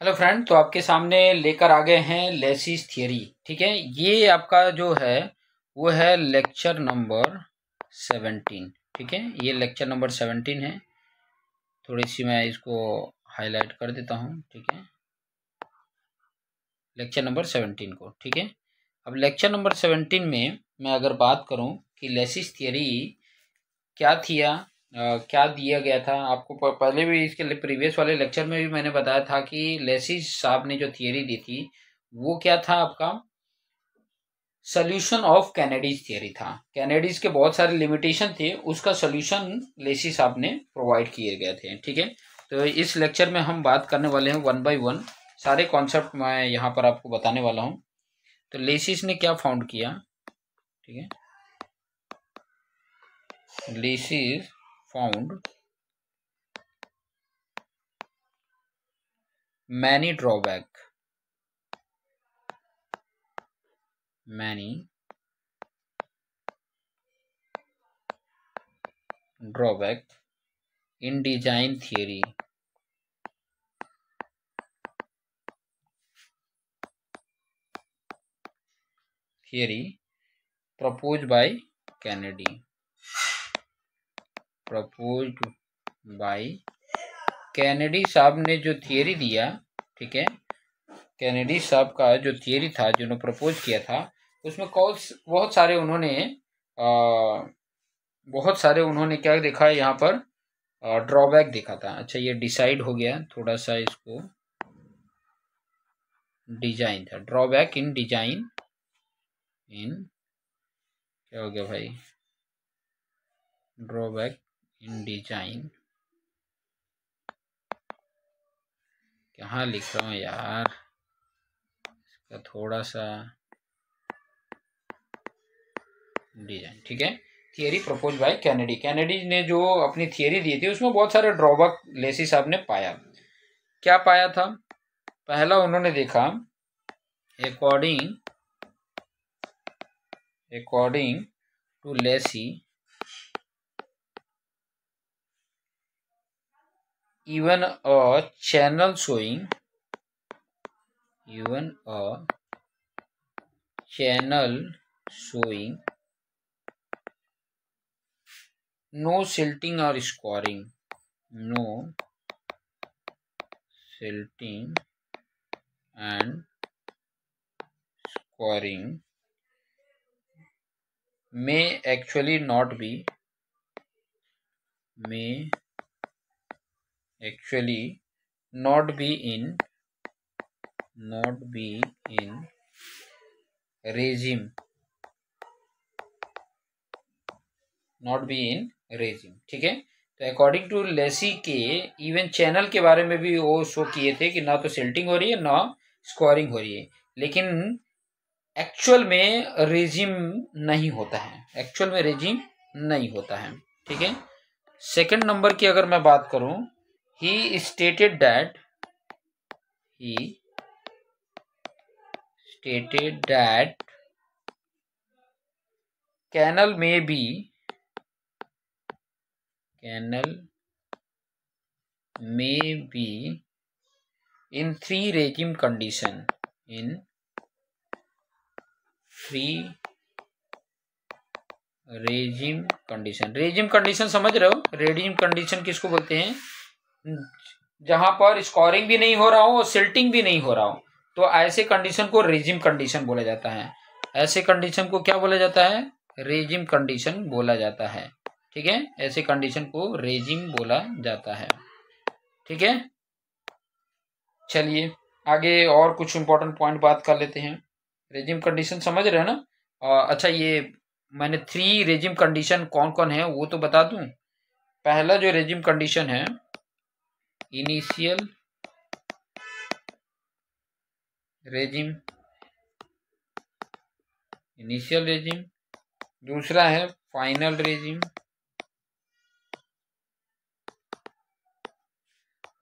Hello friend, तो आपके सामने लेकर आ गए हैं लेसिस थियरी। ठीक है, ये आपका जो है वो है लेक्चर नंबर 17। ठीक है, ये लेक्चर नंबर 17 है। थोड़ी सी मैं इसको हाईलाइट कर देता हूँ। ठीक है, लेक्चर नंबर 17 को। ठीक है, अब लेक्चर नंबर 17 में मैं अगर बात करूँ कि लेसिस थियरी क्या थी या क्या दिया गया था आपको। पहले भी इसके प्रीवियस वाले लेक्चर में भी मैंने बताया था कि लेसिस साहब ने जो थियरी दी थी वो क्या था आपका, सोल्यूशन ऑफ कैनेडीज थियरी था। कैनेडीज के बहुत सारे लिमिटेशन थे, उसका सोल्यूशन लेसिस साहब ने प्रोवाइड किए गए थे। ठीक है, तो इस लेक्चर में हम बात करने वाले हैं वन बाय वन, सारे कॉन्सेप्ट मैं यहाँ पर आपको बताने वाला हूँ। तो लेसिस ने क्या फाउंड किया। ठीक है, laces found many drawback in design theory proposed by Kennedy साहब ने जो थियरी दिया। ठीक है, कैनेडी साहब का जो थियरी था, जो उन्होंने प्रपोज किया था, उसमें बहुत सारे उन्होंने क्या देखा यहाँ पर, ड्रॉबैक देखा था। अच्छा, ये डिसाइड हो गया थोड़ा सा, इसको डिजाइन था, ड्रॉबैक इन डिजाइन क्या हो गया भाई, ड्रॉबैक इन डिजाइन, कहाँ लिख रहा हूँ यार, इसका थोड़ा सा डिजाइन। ठीक है, थियरी प्रपोज बाय कैनेडी ने जो अपनी थियरी दी थी उसमें बहुत सारे ड्रॉबैक लेसिस साहब ने पाया। क्या पाया था, पहला उन्होंने देखा, according to Lacy even a channel showing no silting or scoring, no silting and scoring may actually not be in regime, ठीक है, तो अकॉर्डिंग टू लेसी के इवन चैनल के बारे में भी वो शो किए थे कि ना तो सिल्टिंग हो रही है ना स्कोरिंग हो रही है, लेकिन एक्चुअल में रेजिम नहीं होता है। ठीक है, सेकंड नंबर की अगर मैं बात करूं, he stated that canal may be in three regime condition, regime condition समझ रहे हो। रेजिम कंडीशन किसको बोलते हैं, जहां पर स्कोरिंग भी नहीं हो रहा हो और सिल्टिंग भी नहीं हो रहा हो, तो ऐसे कंडीशन को रेजिम कंडीशन बोला जाता है। ऐसे कंडीशन को क्या बोला जाता है, रेजिम कंडीशन बोला जाता है। ठीक है, ऐसे कंडीशन को रेजिम बोला जाता है। ठीक है, चलिए आगे और कुछ इंपॉर्टेंट पॉइंट बात कर लेते हैं। रेजिम कंडीशन समझ रहे हैं ना। अच्छा, ये मैंने 3 रेजिम कंडीशन कौन कौन है वो तो बता दूं। पहला जो रेजिम कंडीशन है, इनिशियल रेजिम, दूसरा है फाइनल रेजिम,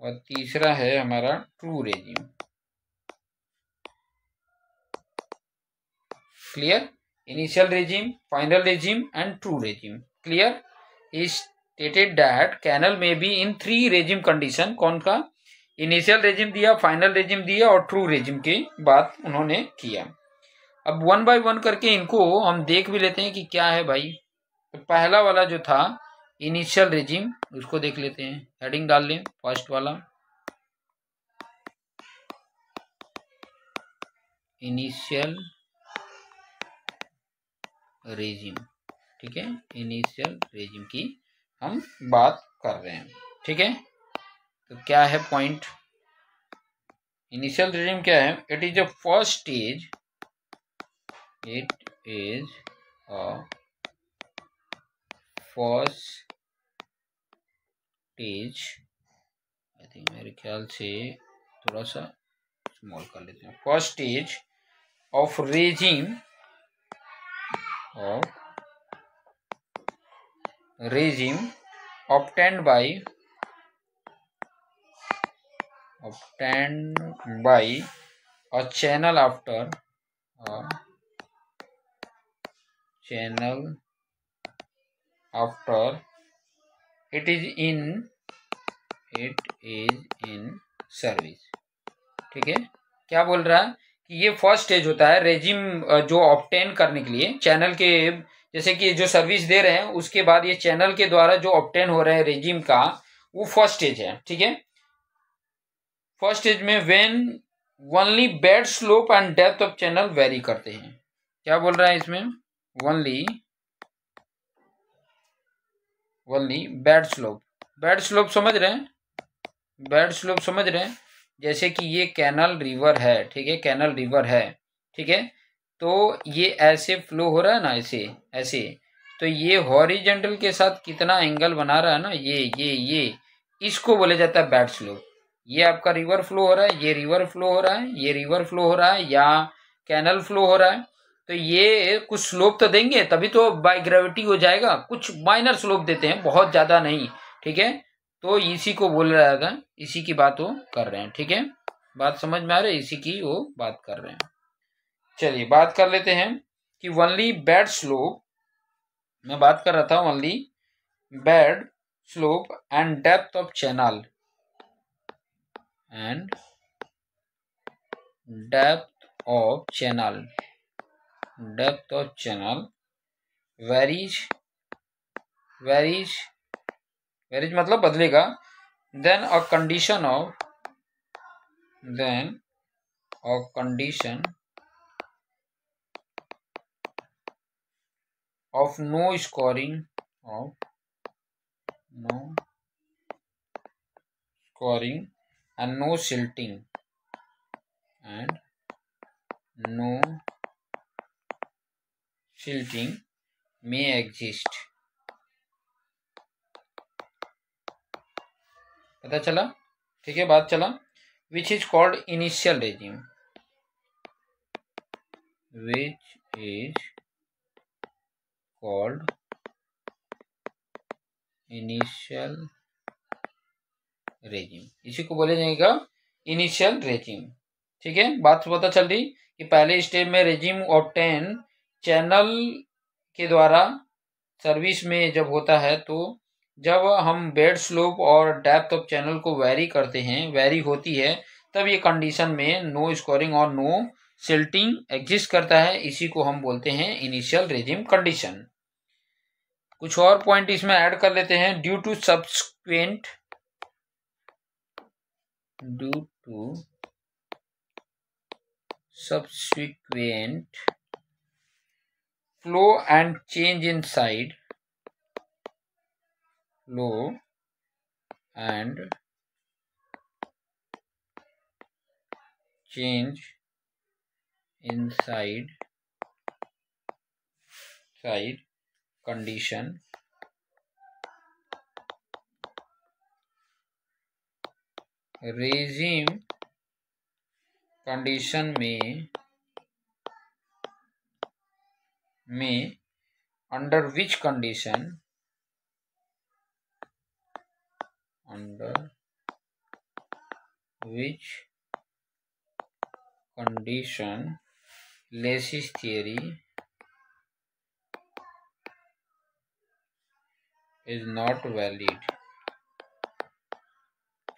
और तीसरा है हमारा true regime. Clear, initial regime, final regime and true regime. Clear, is stated that canal may be in 3 regime condition. कौन का, इनिशियल रेजिम दिया, फाइनल रेजिम दिया और ट्रू रेजिम की बात उन्होंने किया। अब वन बाय वन करके इनको हम देख भी लेते हैं कि क्या है भाई। तो पहला वाला जो था इनिशियल रेजिम, उसको देख लेते हैं। हेडिंग डाल लें फर्स्ट वाला, इनिशियल रेजिम। ठीक है, इनिशियल रेजिम की हम बात कर रहे हैं। ठीक है, तो क्या है पॉइंट, इनिशियल रेजिम क्या है? It is a first stage, it is a first stage, I think मेरे ख्याल से थोड़ा सा स्मॉल कर लेते हैं। First stage of regime, of regime obtained by a channel after it is in service. ठीक है, क्या बोल रहा है कि ये फर्स्ट स्टेज होता है रेजिम जो ऑब्टेन करने के लिए चैनल के, जैसे कि जो सर्विस दे रहे हैं उसके बाद ये चैनल के द्वारा जो ऑब्टेन हो रहा है रेजिम का, वो फर्स्ट स्टेज है। ठीक है, फर्स्ट स्टेज में when only bed slope and depth of channel very करते हैं। क्या बोल रहा है इसमें? Only bed slope, bed slope समझ रहे हैं? बेड स्लोप समझ रहे हैं? जैसे कि ये कैनल रिवर है, ठीक है, कैनल रिवर है, ठीक है, तो ये ऐसे फ्लो हो रहा है ना, ऐसे ऐसे, तो ये हॉरिजेंटल के साथ कितना एंगल बना रहा है ना, ये इसको बोले जाता है बेड स्लोप। ये आपका रिवर फ्लो हो रहा है, ये रिवर फ्लो हो रहा है, ये रिवर फ्लो हो रहा है, या कैनल फ्लो हो रहा है, तो ये कुछ स्लोप तो देंगे तभी तो बाय ग्रेविटी हो जाएगा। कुछ माइनर स्लोप देते हैं, बहुत ज्यादा नहीं। ठीक है, तो इसी को बोल रहा था, इसी की बात वो कर रहे हैं। ठीक है, बात समझ में आ रही है? इसी की वो बात कर रहे हैं। चलिए बात कर लेते हैं कि ओनली बेड स्लोप, मैं बात कर रहा था only bed slope and depth of channel, and depth of channel, depth of channel varies मतलब बदलेगा। Then a condition of no scouring and no silting may exist। पता चला? ठीक है, बात चला। Which is called initial regime, which is called initial regime, इसी को बोले जाएगा इनिशियल रेजिम। ठीक है, बात पता चल रही कि पहले स्टेज में रेजिम ऑब्टेन चैनल के द्वारा सर्विस में जब होता है, तो जब हम बेड स्लोप और डेप्थ ऑफ चैनल को वेरी करते हैं, वेरी होती है, तब ये कंडीशन में नो स्कोरिंग और नो सिल्टिंग एग्जिस्ट करता है। इसी को हम बोलते हैं इनिशियल रेजिम कंडीशन। कुछ और पॉइंट इसमें ऐड कर लेते हैं। Due to subsequent flow and change in side, flow and change inside side condition, regime condition में under which condition, Lacy's theory is not valid।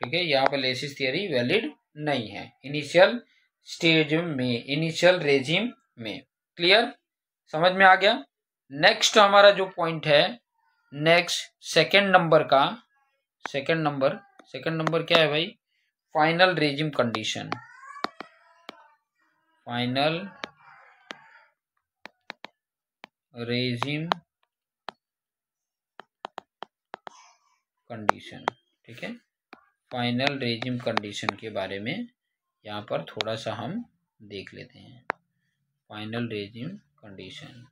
ठीक है, यहाँ पर लेसिस थियरी वैलिड नहीं है इनिशियल स्टेज में, इनिशियल रेजिम में। Clear, समझ में आ गया। नेक्स्ट हमारा जो पॉइंट है, नेक्स्ट सेकंड नंबर क्या है भाई? Final regime condition. Final regime condition, ठीक है। फाइनल रेजिम कंडीशन के बारे में यहाँ पर थोड़ा सा हम देख लेते हैं। फाइनल रेजिम कंडीशन,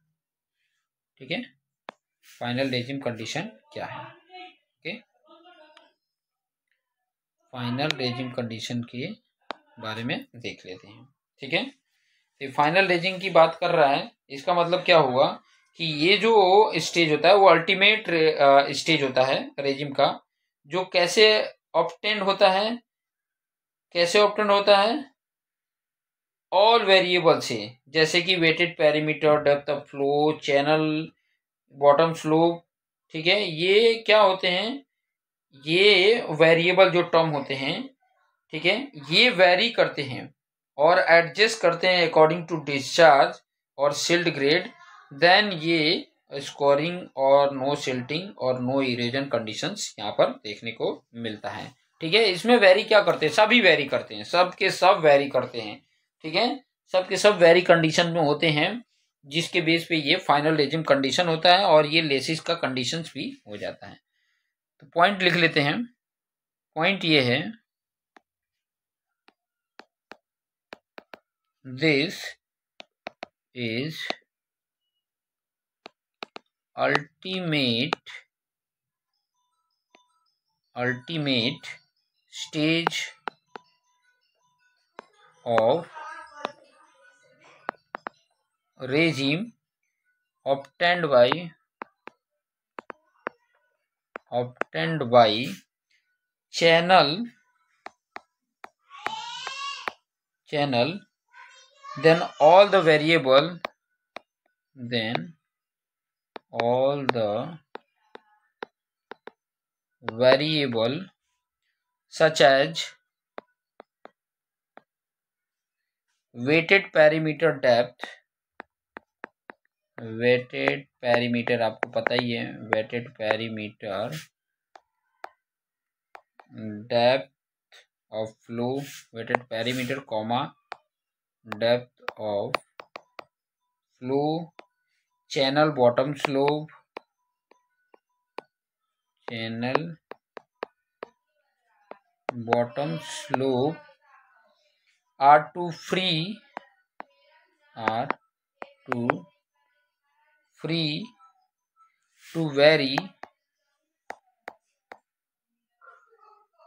ठीक है। फाइनल रेजिम कंडीशन क्या है? ओके, फाइनल रेजिम कंडीशन के बारे में देख लेते हैं, ठीक है। तो फाइनल रेजिम की बात कर रहा है, इसका मतलब क्या हुआ कि ये जो स्टेज होता है वो अल्टीमेट स्टेज होता है रेजिम का, जो कैसे ऑब्टेन होता है? ऑल वेरिएबल से, जैसे कि wetted parameter, depth of flow, channel bottom slope, ठीक है। ये क्या होते हैं? ये वेरिएबल जो टर्म होते हैं, ठीक है, ये वेरी करते हैं और एडजस्ट करते हैं अकॉर्डिंग टू डिस्चार्ज और सिल्ट ग्रेड। देन ये स्कोरिंग और नो सिल्टिंग और नो इरेजन कंडीशंस यहाँ पर देखने को मिलता है, ठीक है। इसमें वेरी क्या करते हैं? सभी वेरी करते हैं, सब के सब वेरी करते हैं, ठीक है। सब के सब वेरी कंडीशन में होते हैं, जिसके बेस पे ये फाइनल रेजिम कंडीशन होता है और ये लेसिस का कंडीशंस भी हो जाता है। तो पॉइंट लिख लेते हैं। पॉइंट ये है, this is ultimate stage of regime obtained by channel then all the variable such as weighted perimeter depth, weighted perimeter आपको पता ही है, weighted perimeter depth of flow, weighted perimeter comma depth of flow, channel bottom slope, are to free to vary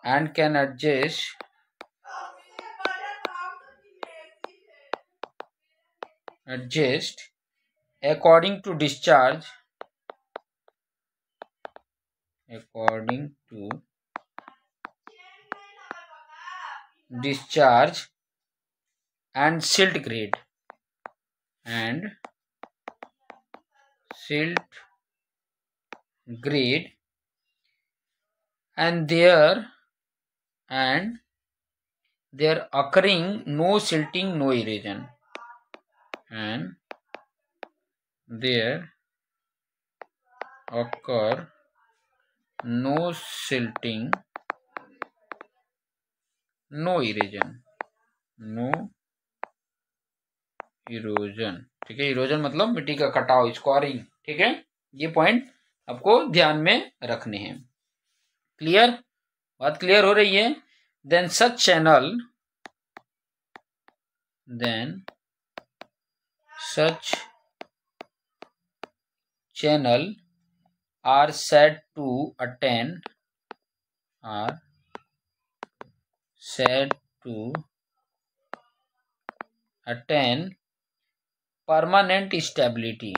and can adjust according to discharge and silt grade and there occurring no silting, no erosion, and there occur no silting, no erosion, ठीक है। Erosion मतलब मिट्टी का कटाव, scoring, ठीक है। ये point आपको ध्यान में रखने हैं। क्लियर, बात क्लियर हो रही है? Then such channel are said to attain permanent stability,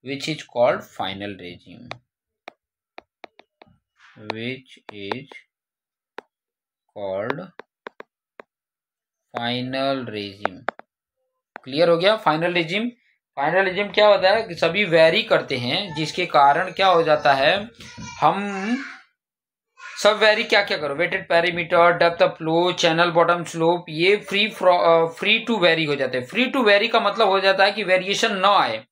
which is called final regime, clear हो गया। फाइनल रेजिम, फाइनल रेजिम क्या होता है कि सभी वेरी करते हैं, जिसके कारण क्या हो जाता है, हम सब वेरी क्या क्या करो, wetted parameter, depth of flow, channel bottom slope, ये फ्री टू वेरी हो जाते हैं। फ्री टू वेरी का मतलब हो जाता है कि वेरिएशन ना आए,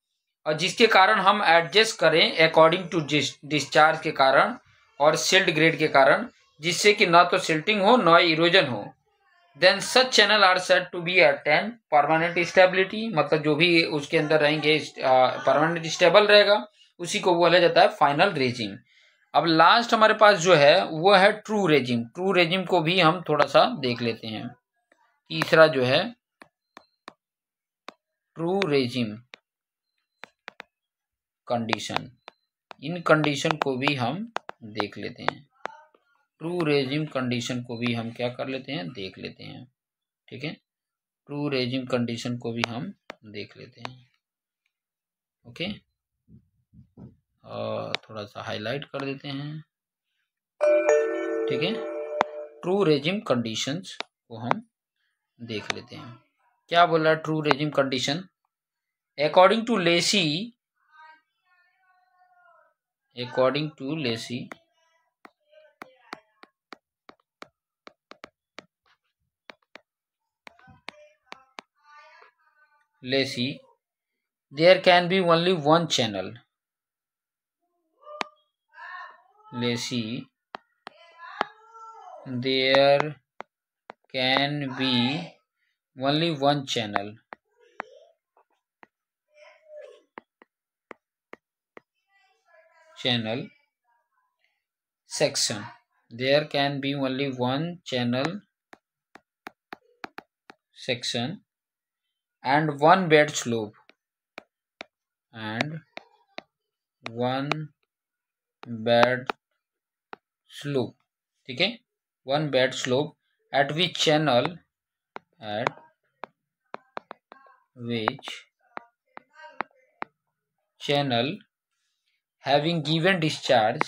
और जिसके कारण हम एडजस्ट करें अकॉर्डिंग टू डिस्चार्ज के कारण और सिल्ट ग्रेड के कारण, जिससे कि ना तो सिल्टिंग हो ना इरोजन हो। Then such channel are said to be attain permanent stability, मतलब जो भी उसके अंदर रहेंगे परमानेंट स्टेबल रहेगा, उसी को बोला जाता है फाइनल रेजिम। अब लास्ट हमारे पास जो है वो है ट्रू रेजिम। ट्रू रेजिम को भी हम थोड़ा सा देख लेते हैं। तीसरा जो है ट्रू रेजिम कंडीशन, इन कंडीशन को भी हम देख लेते हैं। ट्रू रेजिम कंडीशन को भी हम क्या कर लेते हैं, देख लेते हैं। ठीक है, ट्रू रेजिम कंडीशन को भी हम देख लेते हैं। ओके, और थोड़ा सा हाईलाइट कर देते हैं। ठीक है, ट्रू रेजिम कंडीशंस को हम देख लेते हैं। क्या बोल रहा है true regime condition? According to Lacy, according to Lacy, there can be only one channel. Lacy, there can be only one channel. Channel section. There can be only one channel section and one bed slope. And one bed slope. ठीक है, one bed slope at which channel having given discharge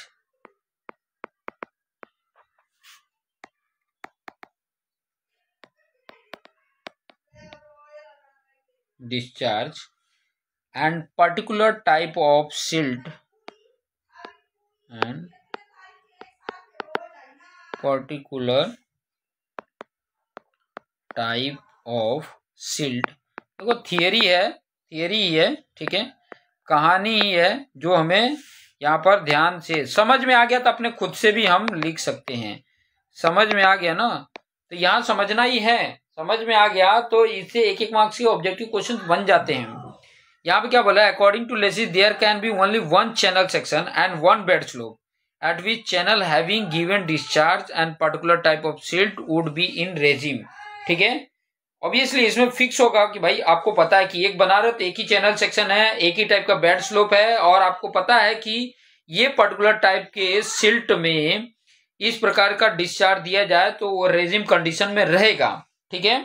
and particular type of silt देखो theory है, theory ही है, ठीक है, कहानी ही है, जो हमें यहाँ पर ध्यान से समझ में आ गया तो अपने खुद से भी हम लिख सकते हैं। समझ में आ गया ना, तो यहाँ समझना ही है, समझ में आ गया तो इससे एक एक मार्क्स के ऑब्जेक्टिव क्वेश्चन बन जाते हैं। यहाँ पे क्या बोला है, according to Lacy there can be only one channel section and one bed slope at which channel having given discharge and particular type of silt would be in regime. ठीक है, ऑब्वियसली इसमें फिक्स होगा कि भाई आपको पता है कि एक बना रहे हो तो एक ही चैनल सेक्शन है, एक ही टाइप का बेड स्लोप है, और आपको पता है कि ये पर्टिकुलर टाइप के सिल्ट में इस प्रकार का डिस्चार्ज दिया जाए तो वो रेजिम कंडीशन में रहेगा। ठीक है,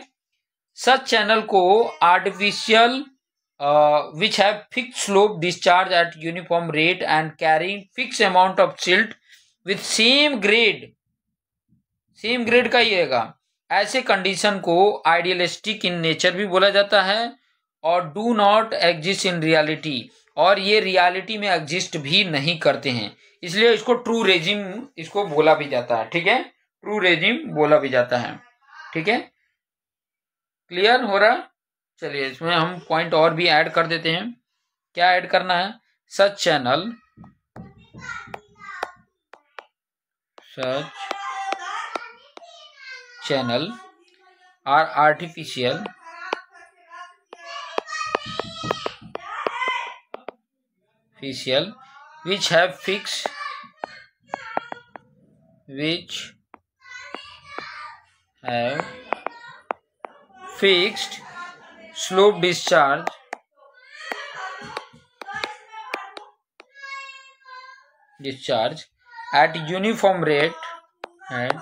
सच चैनल को artificial which have fixed slope discharge at uniform rate and carrying fixed amount of silt with same grade का ही रहेगा, ऐसे कंडीशन को आइडियलिस्टिक इन नेचर भी बोला जाता है और do not exist in reality, और ये रियलिटी में एग्जिस्ट भी नहीं करते हैं, इसलिए इसको ट्रू रेजिम इसको बोला भी जाता है। ठीक है, ट्रू रेजिम बोला भी जाता है। ठीक है, क्लियर हो रहा? चलिए इसमें हम पॉइंट और भी ऐड कर देते हैं। क्या ऐड करना है? Such channel are artificial which have fixed slope discharge at uniform rate and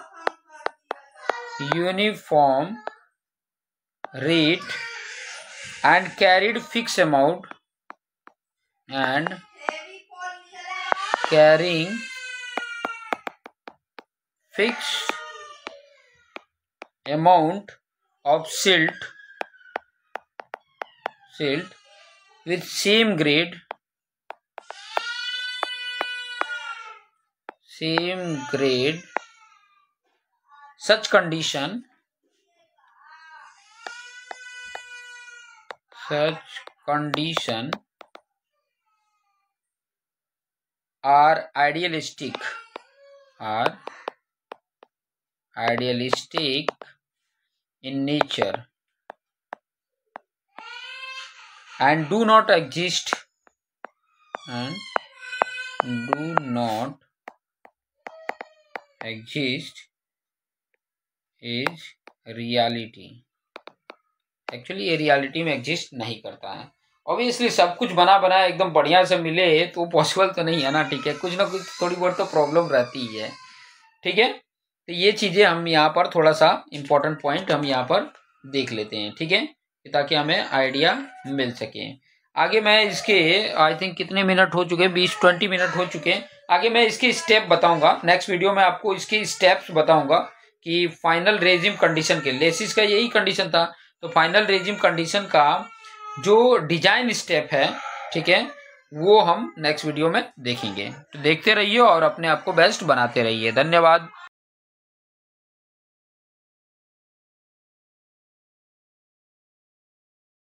carried fixed amount and carrying fixed amount of silt silt with same grade such condition are idealistic in nature and do not exist is reality। Actually ये reality में exist नहीं करता है। Obviously सब कुछ बना बनाया एकदम बढ़िया से मिले तो पॉसिबल तो नहीं है ना, ठीक है, कुछ ना कुछ थोड़ी बहुत तो प्रॉब्लम रहती ही है, ठीक है। तो ये चीज़ें हम यहाँ पर थोड़ा सा इम्पोर्टेंट पॉइंट हम यहाँ पर देख लेते हैं, ठीक है, ताकि हमें आइडिया मिल सके। आगे मैं इसके आई थिंक कितने मिनट हो चुके हैं, 20-20 मिनट हो चुके हैं। आगे मैं इसके स्टेप बताऊंगा, नेक्स्ट वीडियो में आपको इसके स्टेप्स बताऊंगा कि फाइनल रेजिम कंडीशन के लेसिस का यही कंडीशन था, तो फाइनल रेजिम कंडीशन का जो डिजाइन स्टेप है, ठीक है, वो हम नेक्स्ट वीडियो में देखेंगे। तो देखते रहिए और अपने आप को बेस्ट बनाते रहिए। धन्यवाद।